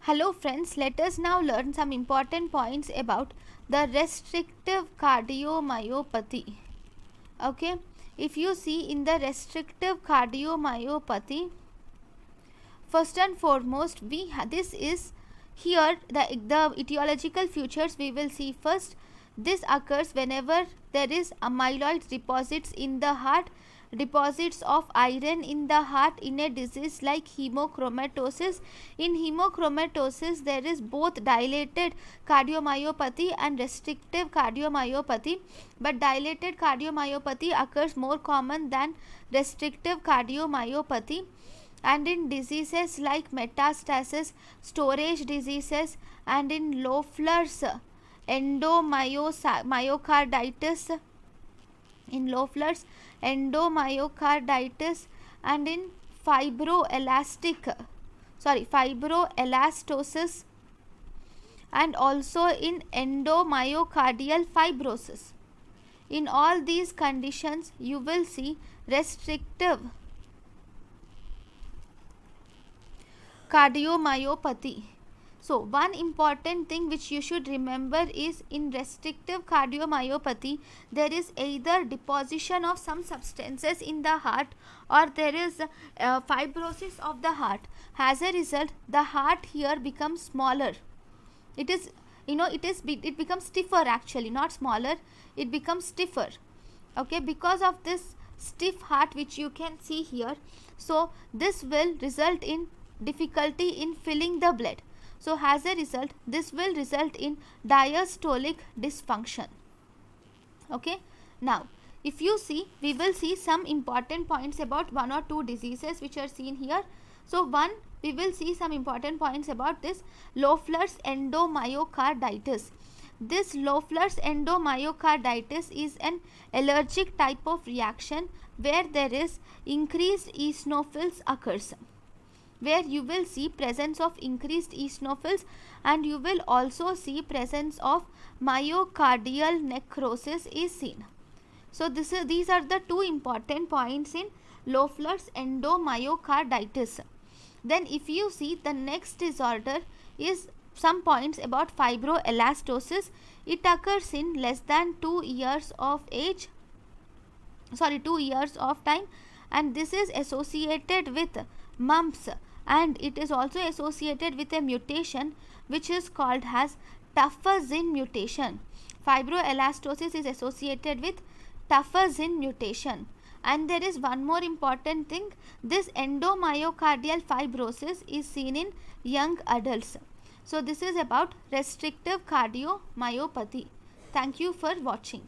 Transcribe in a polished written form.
Hello friends, let us now learn some important points about the restrictive cardiomyopathy. Okay, if you see in the restrictive cardiomyopathy, first and foremost this is here the etiological features we will see first. This occurs whenever there is amyloid deposits in the heart, deposits of iron in the heart in a disease like hemochromatosis. In hemochromatosis there is both dilated cardiomyopathy and restrictive cardiomyopathy, but dilated cardiomyopathy occurs more common than restrictive cardiomyopathy. And in diseases like metastasis, storage diseases, and in Loeffler's endomyocarditis, and in fibroelastosis, and also in endomyocardial fibrosis. In all these conditions you will see restrictive cardiomyopathy. So one important thing which you should remember is in restrictive cardiomyopathy there is either deposition of some substances in the heart or there is fibrosis of the heart. As a result, the heart here becomes smaller. It becomes stiffer, actually not smaller, it becomes stiffer. Okay, because of this stiff heart which you can see here, so this will result in difficulty in filling the blood. So as a result, this will result in diastolic dysfunction. Okay, now if you see, we will see some important points about one or two diseases which are seen here. So one, we will see some important points about this Loeffler's endomyocarditis. This Loeffler's endomyocarditis is an allergic type of reaction where there is increased eosinophils occurs, where you will see presence of increased eosinophils, and you will also see presence of myocardial necrosis is seen. So these are the two important points in Loeffler's endomyocarditis. Then if you see, the next disorder is some points about fibroelastosis. It occurs in less than 2 years of age, 2 years of time, and this is associated with mumps, and it is also associated with a mutation which is called as Tuffer-Zinn mutation. Fibroelastosis is associated with Tuffer-Zinn mutation. And there is one more important thing, this endomyocardial fibrosis is seen in young adults. So this is about restrictive cardiomyopathy. Thank you for watching.